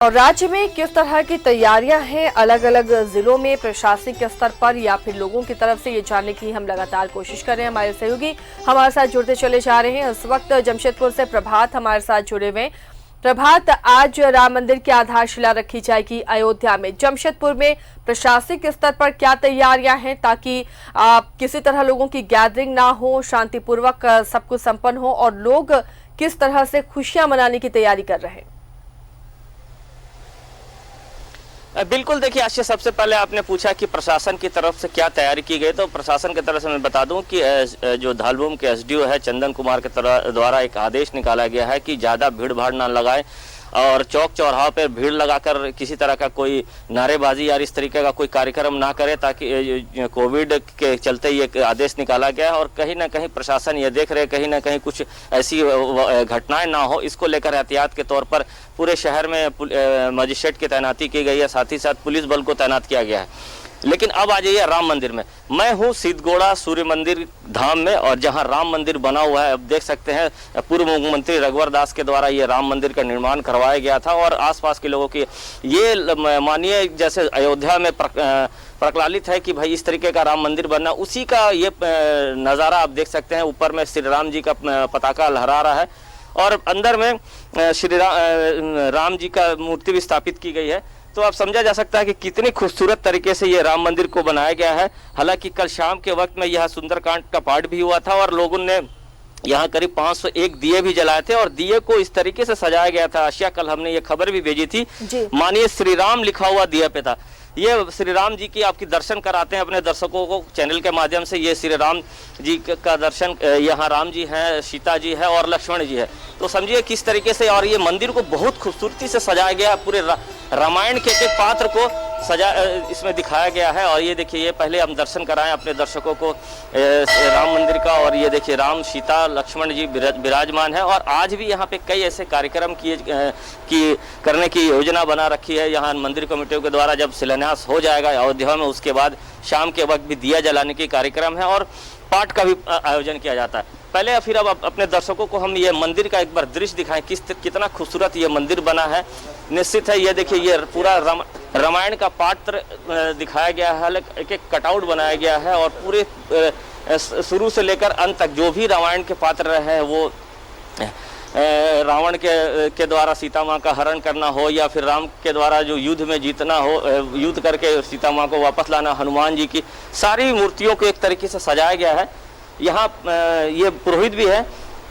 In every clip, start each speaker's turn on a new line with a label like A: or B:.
A: और राज्य में किस तरह की तैयारियां हैं अलग अलग जिलों में प्रशासनिक स्तर पर या फिर लोगों की तरफ से, ये जानने की हम लगातार कोशिश कर रहे हैं। हमारे सहयोगी हमारे साथ जुड़ते चले जा रहे हैं। इस वक्त जमशेदपुर से प्रभात हमारे साथ जुड़े हुए हैं। प्रभात, आज राम मंदिर की आधारशिला रखी जाएगी अयोध्या में। जमशेदपुर में प्रशासनिक स्तर पर क्या तैयारियां हैं ताकि किसी तरह लोगों की गैदरिंग ना हो, शांतिपूर्वक सब कुछ संपन्न हो, और लोग किस तरह से खुशियां मनाने की तैयारी कर रहे हैं?
B: बिल्कुल, देखिए आशिया, सबसे पहले आपने पूछा कि प्रशासन की तरफ से क्या तैयारी की गई, तो प्रशासन की तरफ से मैं बता दूं कि जो धालबूम के एसडीओ है चंदन कुमार के द्वारा एक आदेश निकाला गया है कि ज़्यादा भीड़ भाड़ ना लगाए और चौक चौराहों पर भीड़ लगाकर किसी तरह का कोई नारेबाजी या इस तरीके का कोई कार्यक्रम ना करे, ताकि कोविड के चलते ये आदेश निकाला गया है। और कहीं ना कहीं प्रशासन ये देख रहे कहीं ना कहीं कुछ ऐसी घटनाएं ना हो, इसको लेकर एहतियात के तौर पर पूरे शहर में मजिस्ट्रेट की तैनाती की गई है, साथ ही साथ पुलिस बल को तैनात किया गया है। लेकिन अब आ जाइए राम मंदिर में। मैं हूँ सिद्धगोड़ा सूर्य मंदिर धाम में, और जहाँ राम मंदिर बना हुआ है, अब देख सकते हैं पूर्व मुख्यमंत्री रघुवर दास के द्वारा ये राम मंदिर का निर्माण करवाया गया था। और आसपास के लोगों की ये मानिए जैसे अयोध्या में प्रकलालित है कि भाई इस तरीके का राम मंदिर बनना, उसी का ये नज़ारा आप देख सकते हैं। ऊपर में श्री राम जी का पताका लहरा रहा है और अंदर में श्री राम जी का मूर्ति भी स्थापित की गई है। तो आप समझा जा सकता है कि कितनी खूबसूरत तरीके से ये राम मंदिर को बनाया गया है। हालांकि कल शाम के वक्त में यह सुंदरकांड का पाठ भी हुआ था और लोगों ने यहाँ करीब 501 दिए भी जलाए थे और दिए को इस तरीके से सजाया गया था। आशिया, कल हमने ये खबर भी भेजी थी, मानिए श्री राम लिखा हुआ दिया पे था। ये श्री राम जी की आपकी दर्शन कराते हैं अपने दर्शकों को चैनल के माध्यम से। ये श्री राम जी का दर्शन, यहाँ राम जी हैं, सीता जी है और लक्ष्मण जी है। तो समझिए किस तरीके से, और ये मंदिर को बहुत खूबसूरती से सजाया गया, पूरे रामायण के एक पात्र को इसमें दिखाया गया है। और ये देखिए, ये पहले हम दर्शन कराएं अपने दर्शकों को राम मंदिर का। और ये देखिए राम, सीता, लक्ष्मण जी विराजमान है। और आज भी यहाँ पे कई ऐसे कार्यक्रम करने की योजना बना रखी है यहाँ मंदिर कमेटियों के द्वारा। जब शिलान्यास हो जाएगा अयोध्या में, उसके बाद शाम के वक्त भी दिया जलाने की कार्यक्रम है और पाठ का भी आयोजन किया जाता है। पहले फिर अब अपने दर्शकों को हम ये मंदिर का एक बार दृश्य दिखाएं, कितना खूबसूरत ये मंदिर बना है। निश्चित है, ये देखिए ये पूरा रामायण का पात्र दिखाया गया है, एक एक कटआउट बनाया गया है और पूरे शुरू से लेकर अंत तक जो भी रामायण के पात्र रहे हैं, वो रावण के द्वारा सीता माँ का हरण करना हो या फिर राम के द्वारा जो युद्ध में जीतना हो, युद्ध करके सीता माँ को वापस लाना, हनुमान जी की सारी मूर्तियों को एक तरीके से सजाया गया है। यहाँ ये पुरोहित भी है।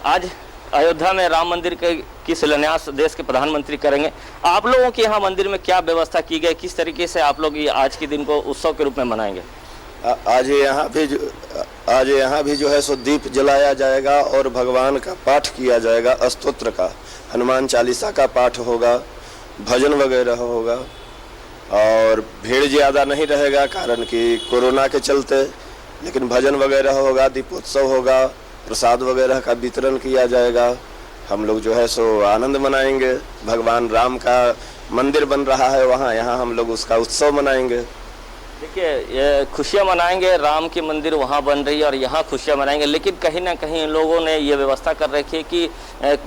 B: आज अयोध्या में राम मंदिर की शिलान्यास देश के प्रधानमंत्री करेंगे। आप लोगों के यहाँ मंदिर में क्या व्यवस्था की गई, किस तरीके से आप लोग ये आज के दिन को उत्सव के रूप में मनाएंगे?
C: आज यहाँ भी जो है सो दीप जलाया जाएगा और भगवान का पाठ किया जाएगा, स्तोत्र का, हनुमान चालीसा का पाठ होगा, भजन वगैरह होगा। और भीड़ ज़्यादा नहीं रहेगा कारण कि कोरोना के चलते, लेकिन भजन वगैरह होगा, दीपोत्सव होगा, प्रसाद वगैरह का वितरण किया जाएगा। हम लोग जो है सो आनंद मनाएंगे। भगवान राम का मंदिर बन रहा है वहाँ, यहाँ हम लोग उसका उत्सव मनाएंगे।
B: देखिए, ये खुशियाँ मनाएंगे, राम की मंदिर वहाँ बन रही है और यहाँ खुशियाँ मनाएंगे। लेकिन कहीं ना कहीं इन लोगों ने ये व्यवस्था कर रखी है कि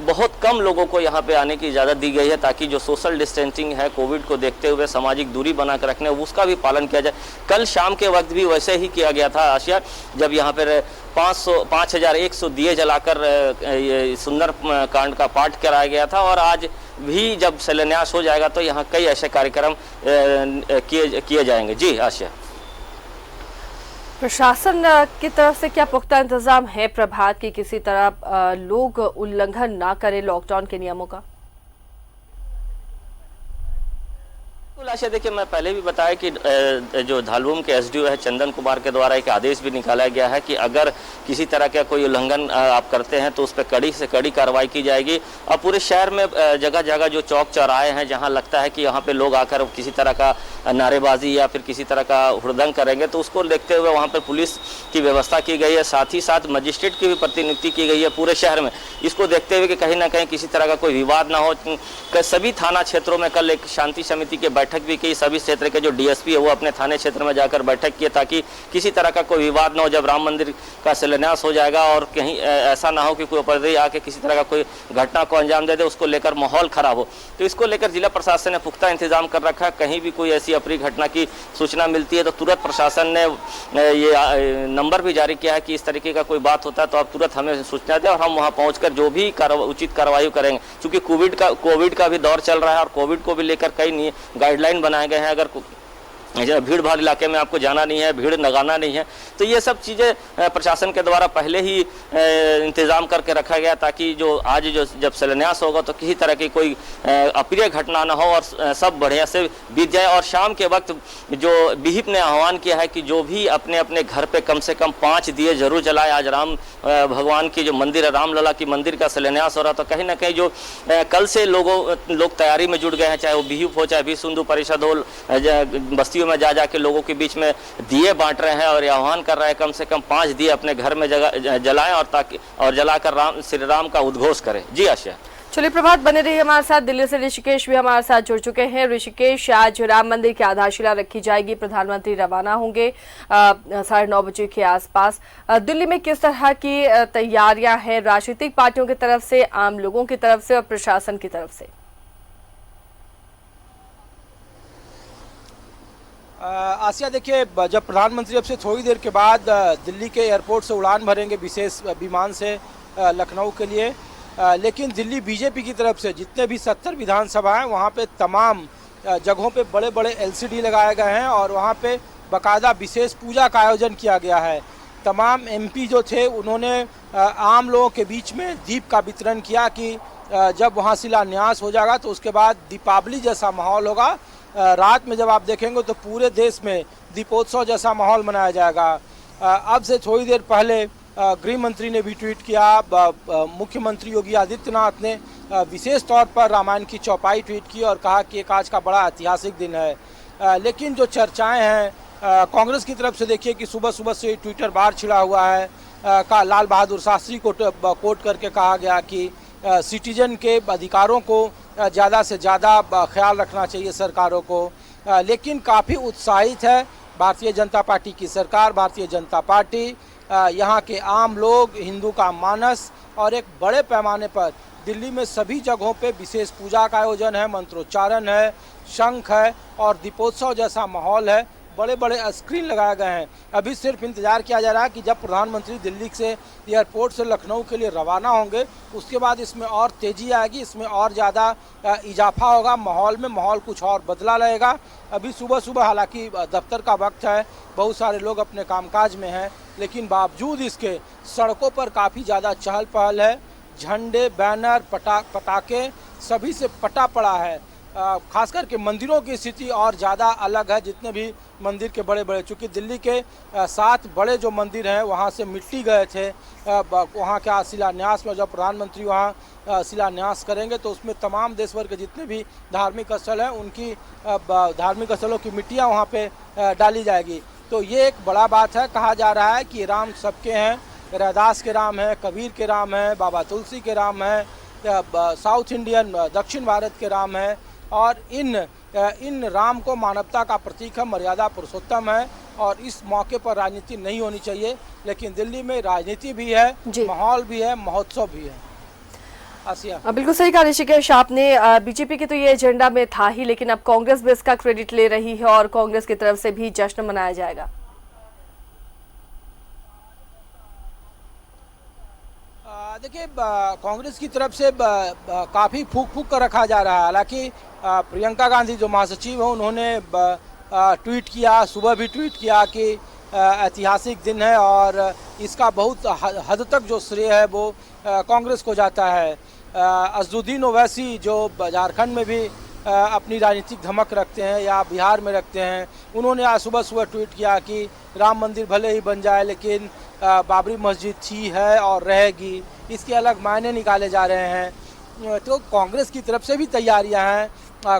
B: बहुत कम लोगों को यहाँ पे आने की इजाज़त दी गई है, ताकि जो सोशल डिस्टेंसिंग है, कोविड को देखते हुए सामाजिक दूरी बना कर रखने, उसका भी पालन किया जाए। कल शाम के वक्त भी वैसे ही किया गया था आशिया, जब यहाँ पर 5100 दिए जलाकर ये सुंदर कांड का पाठ कराया गया था। और आज भी जब शिलान्यास हो जाएगा तो यहाँ कई ऐसे कार्यक्रम किए जाएंगे। जी आशिया,
A: प्रशासन की तरफ से क्या पुख्ता इंतजाम है प्रभात की, किसी तरह लोग उल्लंघन ना करें लॉकडाउन के नियमों का?
B: आशा, देखिए मैं पहले भी बताया कि जो धालबूम के एसडीओ है चंदन कुमार के द्वारा एक आदेश भी निकाला गया है कि अगर किसी तरह का कोई उल्लंघन आप करते हैं तो उस पर कड़ी से कड़ी कार्रवाई की जाएगी। और पूरे शहर में जगह जगह जो चौक चौराहे हैं, जहां लगता है कि यहाँ पे लोग आकर किसी तरह का नारेबाजी या फिर किसी तरह का हुड़दंग करेंगे, तो उसको देखते हुए वहाँ पर पुलिस की व्यवस्था की गई है। साथ ही साथ मजिस्ट्रेट की भी प्रतिनियुक्ति की गई है पूरे शहर में। इसको देखते हुए कि कहीं ना कहीं किसी तरह का कोई विवाद ना हो, सभी थाना क्षेत्रों में कल एक शांति समिति की बैठक बैठक भी की, सभी क्षेत्र के जो डीएसपी है वो अपने थाने क्षेत्र में जाकर बैठक किए ताकि किसी तरह का कोई विवाद न हो। जब राम मंदिर का शिलान्यास हो जाएगा और कहीं ऐसा ना हो कि कोई उपद्रवी आके किसी तरह का कोई घटना को अंजाम दे दे, उसको लेकर माहौल खराब हो। तो इसको लेकर जिला प्रशासन ने पुख्ता इंतजाम कर रखा है। कहीं भी कोई ऐसी अप्रिय घटना की सूचना मिलती है तो तुरंत प्रशासन ने ये नंबर भी जारी किया है कि इस तरीके का कोई बात होता है तो आप तुरंत हमें सूचना दें और हम वहां पहुंचकर जो भी उचित कार्रवाई करेंगे। क्योंकि कोविड का भी दौर चल रहा है और कोविड को भी लेकर कई गाइडलाइन बनाए गए हैं। अगर भीड़ भाड़ इलाके में आपको जाना नहीं है, भीड़ लगाना नहीं है, तो ये सब चीज़ें प्रशासन के द्वारा पहले ही इंतज़ाम करके रखा गया ताकि जो आज जब शिलान्यास होगा तो किसी तरह की कोई अप्रिय घटना ना हो और सब बढ़िया से बीत जाए। और शाम के वक्त जो विहिप ने आह्वान किया है कि जो भी अपने अपने घर पे कम से कम 5 दिए जरूर जलाए। आज राम भगवान की जो मंदिर है, रामलला की मंदिर का शिलान्यास हो रहा, तो कहीं ना कहीं जो कल से लोग तैयारी में जुट गए हैं, चाहे वो विहिप हो, चाहे विश्व हिंदू परिषद हो, बस्तियों में जा के लोगों के बीच में दिए बांट रहे हैं और आह्वान कर रहे हैं कम से कम 5 दिए अपने घर में जलाएं और जलाकर श्री राम का उद्घोष करें। जी आशा।
A: चलिए प्रभात, बने रहिए हमारे साथ। दिल्ली से ऋषिकेश भी हमारे साथ जुड़ चुके हैं। ऋषिकेश, आज राम मंदिर की आधारशिला रखी जाएगी, प्रधानमंत्री रवाना होंगे 9:30 बजे के आसपास। दिल्ली में किस तरह की तैयारियां हैं राजनीतिक पार्टियों की तरफ से, आम लोगों की तरफ से और प्रशासन की तरफ से?
D: आसिया, देखिए, जब प्रधानमंत्री अब से थोड़ी देर के बाद दिल्ली के एयरपोर्ट से उड़ान भरेंगे विशेष विमान से लखनऊ के लिए, लेकिन दिल्ली बीजेपी की तरफ से जितने भी 70 विधानसभा हैं वहाँ पे तमाम जगहों पे बड़े बड़े LCD लगाए गए हैं और वहाँ पे बाकायदा विशेष पूजा का आयोजन किया गया है। तमाम MP जो थे उन्होंने आम लोगों के बीच में दीप का वितरण किया कि जब वहाँ शिलान्यास हो जाएगा तो उसके बाद दीपावली जैसा माहौल होगा। रात में जब आप देखेंगे तो पूरे देश में दीपोत्सव जैसा माहौल मनाया जाएगा। अब से थोड़ी देर पहले गृह मंत्री ने भी ट्वीट किया, मुख्यमंत्री योगी आदित्यनाथ ने विशेष तौर पर रामायण की चौपाई ट्वीट की और कहा कि एक आज का बड़ा ऐतिहासिक दिन है। लेकिन जो चर्चाएं हैं कांग्रेस की तरफ से, देखिए कि सुबह सुबह से ट्विटर बार छिड़ा हुआ है। लाल बहादुर शास्त्री को कोट करके कहा गया कि सिटीजन के अधिकारों को ज़्यादा से ज़्यादा ख्याल रखना चाहिए सरकारों को। लेकिन काफ़ी उत्साहित है भारतीय जनता पार्टी की सरकार, भारतीय जनता पार्टी, यहाँ के आम लोग, हिंदू का मानस, और एक बड़े पैमाने पर दिल्ली में सभी जगहों पे विशेष पूजा का आयोजन है, मंत्रोच्चारण है, शंख है और दीपोत्सव जैसा माहौल है। बड़े बड़े स्क्रीन लगाए गए हैं। अभी सिर्फ इंतजार किया जा रहा है कि जब प्रधानमंत्री दिल्ली से एयरपोर्ट से लखनऊ के लिए रवाना होंगे उसके बाद इसमें और तेज़ी आएगी, इसमें और ज़्यादा इजाफा होगा माहौल में, माहौल कुछ और बदला रहेगा। अभी सुबह सुबह हालांकि दफ्तर का वक्त है, बहुत सारे लोग अपने कामकाज में हैं, लेकिन बावजूद इसके सड़कों पर काफ़ी ज़्यादा चहल पहल है। झंडे, बैनर, पटाखे सभी से पटा पड़ा है। खासकर के मंदिरों की स्थिति और ज़्यादा अलग है। जितने भी मंदिर के बड़े बड़े, चूँकि दिल्ली के 7 बड़े जो मंदिर हैं वहाँ से मिट्टी गए थे, वहाँ के शिलान्यास में जब प्रधानमंत्री वहाँ शिलान्यास करेंगे तो उसमें तमाम देश भर के जितने भी धार्मिक स्थल हैं उनकी धार्मिक स्थलों की मिट्टियाँ वहाँ पे डाली जाएगी। तो ये एक बड़ा बात है। कहा जा रहा है कि राम सबके हैं, रैदास के राम हैं, कबीर के राम हैं, बाबा तुलसी के राम हैं, साउथ इंडियन दक्षिण भारत के राम हैं और इन राम को मानवता का प्रतीक है, मर्यादा पुरुषोत्तम है और इस मौके पर राजनीति नहीं होनी चाहिए। लेकिन दिल्ली में राजनीति भी है, माहौल भी है, महोत्सव भी है। आसिया,
A: बिल्कुल सही कहा ऋषिकेश आपने। बीजेपी की तो ये एजेंडा में था ही, लेकिन अब कांग्रेस भी इसका क्रेडिट ले रही है और कांग्रेस की तरफ से भी जश्न मनाया जाएगा।
D: देखिए, कांग्रेस की तरफ से काफ़ी फूक कर रखा जा रहा है। हालांकि प्रियंका गांधी जो महासचिव हैं उन्होंने ट्वीट किया, सुबह भी ट्वीट किया कि ऐतिहासिक दिन है और इसका बहुत हद तक जो श्रेय है वो कांग्रेस को जाता है। असदुद्दीन ओवैसी जो झारखंड में भी अपनी राजनीतिक धमक रखते हैं या बिहार में रखते हैं, उन्होंने आज सुबह सुबह ट्वीट किया कि राम मंदिर भले ही बन जाए लेकिन बाबरी मस्जिद थी, है और रहेगी, इसके अलग मायने निकाले जा रहे हैं। तो कांग्रेस की तरफ से भी तैयारियां हैं,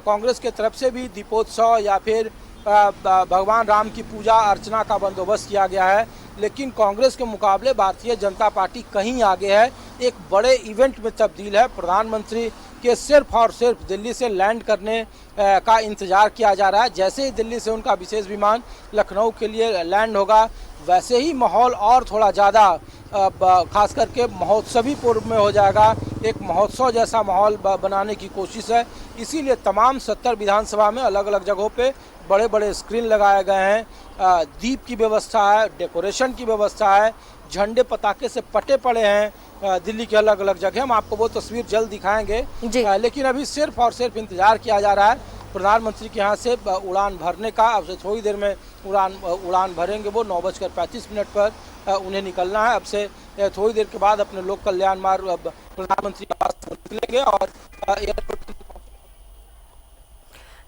D: कांग्रेस के तरफ से भी दीपोत्सव या फिर भगवान राम की पूजा अर्चना का बंदोबस्त किया गया है। लेकिन कांग्रेस के मुकाबले भारतीय जनता पार्टी कहीं आगे है, एक बड़े इवेंट में तब्दील है। प्रधानमंत्री कि सिर्फ और सिर्फ दिल्ली से लैंड करने का इंतज़ार किया जा रहा है। जैसे ही दिल्ली से उनका विशेष विमान लखनऊ के लिए लैंड होगा, वैसे ही माहौल और थोड़ा ज़्यादा खास करके महोत्सवी पूर्व में हो जाएगा। एक महोत्सव जैसा माहौल बनाने की कोशिश है। इसीलिए तमाम 70 विधानसभा में अलग अलग जगहों पे बड़े बड़े स्क्रीन लगाए गए हैं, दीप की व्यवस्था है, डेकोरेशन की व्यवस्था है, झंडे पताके से पटे पड़े हैं दिल्ली के अलग अलग जगह। हम आपको वो तस्वीर जल्द दिखाएंगे, लेकिन अभी सिर्फ और सिर्फ इंतजार किया जा रहा है प्रधानमंत्री के यहाँ से उड़ान भरने का। अब से थोड़ी देर में उड़ान भरेंगे वो 9:35 पर उन्हें निकलना है। अब से थोड़ी देर के बाद अपने लोक कल्याण मार्ग प्रधानमंत्री के पास निकलेंगे और एयरपोर्ट।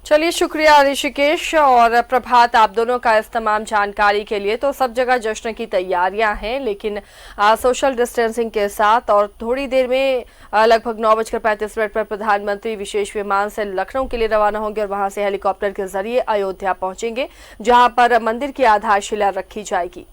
A: चलिए, शुक्रिया ऋषिकेश और प्रभात, आप दोनों का इस तमाम जानकारी के लिए। तो सब जगह जश्न की तैयारियां हैं, लेकिन सोशल डिस्टेंसिंग के साथ, और थोड़ी देर में लगभग 9:35 पर प्रधानमंत्री विशेष विमान से लखनऊ के लिए रवाना होंगे और वहां से हेलीकॉप्टर के जरिए अयोध्या पहुंचेंगे, जहां पर मंदिर की आधारशिला रखी जाएगी।